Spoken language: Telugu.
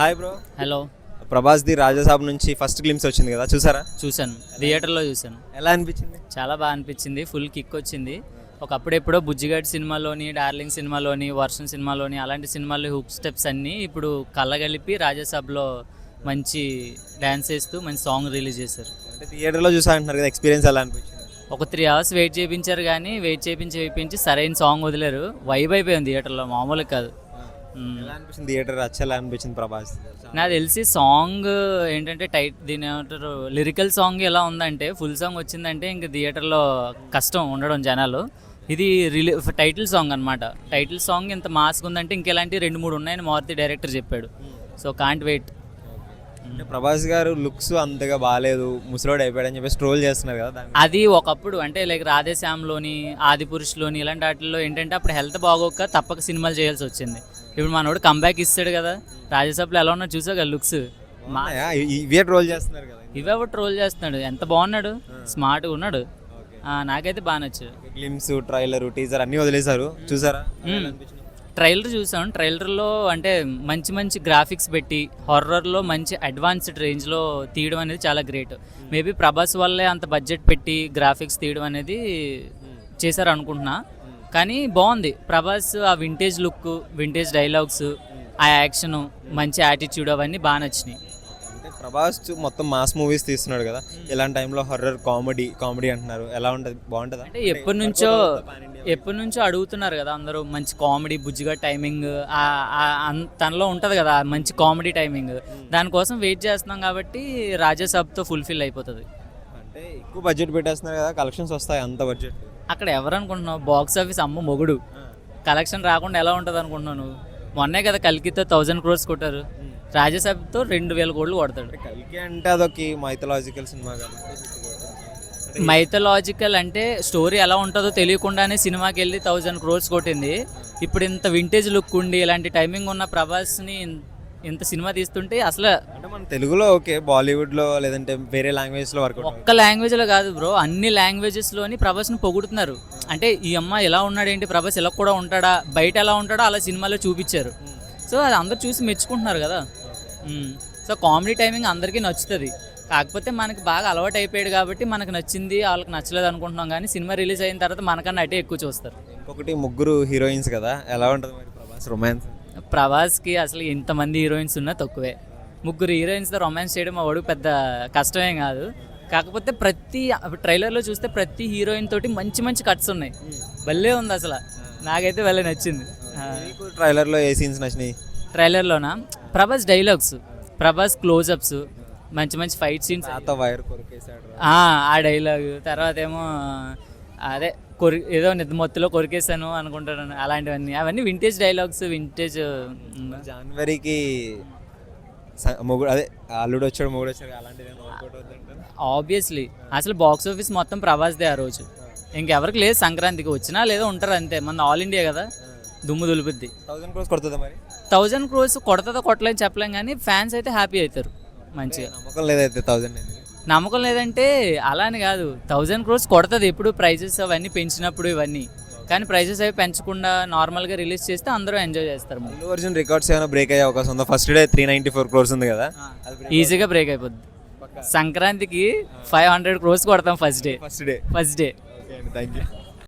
Hi bro. Hello. Prabhas the Rajasaab నుంచి ఫస్ట్ గ్లిమ్స్ వచ్చింది కదా, చూసారా? చూశాను, థియేటర్లో చూశాను. ఎలా అనిపించింది? చాలా బాగా అనిపించింది, ఫుల్ కిక్ వచ్చింది. ఒకప్పుడెప్పుడో బుజ్జిగాడ్ సినిమాలోని, డార్లింగ్ సినిమాలోని, వర్షం సినిమాలోని అలాంటి సినిమాల్లో హుక్ స్టెప్స్ అన్నీ ఇప్పుడు కళ్ళగలిపి రాజాసాబ్లో మంచి డ్యాన్స్ వేస్తూ మంచి సాంగ్ రిలీజ్ చేశారు. అంటే థియేటర్లో చూసా అంటున్నారు కదా, ఎక్స్పీరియన్స్ ఎలా అనిపించింది? ఒక 3 hours వెయిట్ చేయించారు, కానీ వెయిట్ చేయించి సరైన సాంగ్ వదిలేరు. వైబ్ అయిపోయింది థియేటర్లో, మామూలుగా కాదు. ఎలా అనిపించింది థియేటర్ ఎలా అనిపించింది ప్రభాస్? నాకు తెలిసి సాంగ్ ఏంటంటే దీని ఏమంటారు, లిరికల్ సాంగ్ ఎలా ఉందంటే, ఫుల్ సాంగ్ వచ్చిందంటే ఇంక థియేటర్లో కష్టం ఉండడం జనాలు. ఇది టైటిల్ సాంగ్ అనమాట. టైటిల్ సాంగ్ ఇంత మాస్గా ఉందంటే ఇంకెలాంటి 2-3 ఉన్నాయని మారుతి డైరెక్టర్ చెప్పాడు. So can't wait. అంటే ప్రభాస్ గారు లుక్స్ అంతగా బాగాలేదు, ముసలోడు అయిపోయాడని చెప్పి ట్రోల్ చేస్తున్నారు కదా. అది ఒకప్పుడు అంటే లైక్ రాధేశ్యామ్లోని, ఆదిపురుష్లోని ఇలాంటి వాటిల్లో ఏంటంటే అప్పుడు హెల్త్ బాగోక తప్పక సినిమాలు చేయాల్సి వచ్చింది. ఇప్పుడు మనోడు కంబ్యాక్ ఇస్తాడు కదా. రాజసభలో ఎలా ఉన్నా చూసా కదా లుక్స్. ఇవే ట్రోల్ చేస్తున్నారు కదా. ఇవే ట్రోల్ చేస్తున్నాడు, ఎంత బాగున్నాడు, స్మార్ట్గా ఉన్నాడు. నాకైతే బాగా నచ్చాడు. గ్లిమ్స్, ట్రైలర్, టీజర్ అన్నీ వదిలేశారు, చూసారా? ట్రైలర్ చూసాం. ట్రైలర్లో అంటే మంచి మంచి గ్రాఫిక్స్ పెట్టి హారర్లో మంచి అడ్వాన్స్డ్ రేంజ్లో తీయడం అనేది చాలా గ్రేట్. మేబీ ప్రభాస్ వల్లే అంత బడ్జెట్ పెట్టి గ్రాఫిక్స్ తీయడం అనేది చేశారు అనుకుంటున్నా. కానీ బాగుంది. ప్రభాస్ ఆ వింటేజ్ లుక్, వింటేజ్ డైలాగ్స్, ఆ యాక్షన్, మంచి యాటిట్యూడ్ అవన్నీ బాగా నచ్చినాయి. అంటే ప్రభాస్ మొత్తం మాస్ మూవీస్ తీస్తున్నాడు కదా, ఇలాంటి టైంలో హర్రర్ కామెడీ అంటున్నారు, ఎలా ఉంటుంది? బాగుంటుందా? అంటే ఎప్పటి నుంచో అడుగుతున్నారు కదా అందరూ, మంచి కామెడీ, బుజ్జిగా టైమింగ్ తనలో ఉంటుంది కదా మంచి కామెడీ టైమింగ్. దానికోసం వెయిట్ చేస్తున్నాం కాబట్టి రాజాసాబ్తో ఫుల్ఫిల్ అయిపోతుంది. అంటే ఎక్కువ బడ్జెట్ పెట్టేస్తున్నారు కదా, కలెక్షన్స్ వస్తాయి అంత బడ్జెట్? అక్కడ ఎవరు అనుకుంటున్నావు, బాక్స్ ఆఫీస్ అమ్మ మొగుడు, కలెక్షన్ రాకుండా ఎలా ఉంటుంది అనుకుంటున్నావు నువ్వు? మొన్నే కదా కల్కితో 1000 crores కొట్టారు, రాజాసాబ్తో 2000 కోట్లు కొడతాడు. కల్కి అంటే అదొక మైథలాజికల్ సినిమా కదా. మైథలాజికల్ అంటే స్టోరీ ఎలా ఉంటుందో తెలియకుండానే సినిమాకి వెళ్ళి 1000 crores కొట్టింది. ఇప్పుడు ఇంత వింటేజ్ లుక్ ఉండి ఇలాంటి టైమింగ్ ఉన్న ప్రభాస్ని ఇంత సినిమా తీస్తుంటే అసలు అంటే మన తెలుగులో ఓకే, బాలీవుడ్లో లేదంటే వేరే లాంగ్వేజ్లో వర్క్ ఒక్క లాంగ్వేజ్లో కాదు బ్రో, అన్ని లాంగ్వేజెస్లోని ప్రభాస్ని పొగుడుతున్నారు. అంటే ఈ అమ్మ ఎలా ఉన్నాడేంటి, ప్రభాస్ ఎలా కూడా ఉంటాడా, బయట ఎలా ఉంటాడో అలా సినిమాలో చూపించారు. సో అది అందరూ చూసి మెచ్చుకుంటున్నారు కదా. సో కామెడీ టైమింగ్ అందరికీ నచ్చుతుంది. కాకపోతే మనకి బాగా అలవాటు అయిపోయాడు కాబట్టి మనకు నచ్చింది, వాళ్ళకి నచ్చలేదు అనుకుంటున్నాం. కానీ సినిమా రిలీజ్ అయిన తర్వాత మనకన్నా అటే ఎక్కువ చూస్తారు. ఇంకొకటి ముగ్గురు హీరోయిన్స్ కదా, ఎలా ఉంటుంది మరి ప్రభాస్ రొమాన్స్? ప్రభాస్కి అసలు ఇంతమంది హీరోయిన్స్ ఉన్నా తక్కువే. 3 హీరోయిన్స్తో రొమాన్స్ చేయడం మా వాడు పెద్ద కష్టమేం కాదు. కాకపోతే ప్రతి ట్రైలర్లో చూస్తే ప్రతి హీరోయిన్ తోటి మంచి మంచి కట్స్ ఉన్నాయి. భలే ఉంది అసలు, నాకైతే భలే నచ్చింది. ట్రైలర్లో ఏ సీన్స్ నచ్చినాయి? ట్రైలర్లోనా ప్రభాస్ డైలాగ్స్, ప్రభాస్ క్లోజప్స్, మంచి మంచి ఫైట్ సీన్స్, ఆ డైలాగ్. తర్వాత ఏమో అదే ఏదో నిద్రమొత్తులో కొరికేసాను అనుకుంటాను, అలాంటివన్నీ. అవన్నీ వింటేజ్ డైలాగ్స్, వింటేజ్. జనవరికి అదే అల్లుడు వచ్చాడు, మొగుడు వచ్చాడు, అలాంటివి ఆబ్వియస్లీ అసలు బాక్స్ ఆఫీస్ మొత్తం ప్రభాస్దే ఆ రోజు. ఇంకెవరికి లేదు, సంక్రాంతికి వచ్చినా లేదో ఉంటారు అంతే. మన ఆల్ ఇండియా కదా, దుమ్ము దులుపుద్ది. 1000 crores కొడుతుందా మరి? 1000 crores కొడతాదో కొట్టలేని చెప్పలేం, కానీ ఫ్యాన్స్ అయితే హ్యాపీ అవుతారు మంచిగా. నమ్మకం లేదైతే 1000 నమ్మకం లేదంటే అలా అని కాదు, 1000 crores కొడుతుంది ఎప్పుడు ప్రైజెస్ అవన్నీ పెంచినప్పుడు ఇవన్నీ. కానీ ప్రైజెస్ అవి పెంచకుండా నార్మల్గా రిలీజ్ చేస్తే అందరూ ఎంజాయ్ చేస్తారు. ఒరిజినల్ రికార్డ్స్ ఏమైనా బ్రేక్ అయ్యే అవకాశం ఉందా? ఫస్ట్ డే 394 crores ఉంది కదా, ఈజీగా బ్రేక్ అయిపోద్ది. సంక్రాంతికి 500 crores కొడతాం ఫస్ట్ డే. Thank you.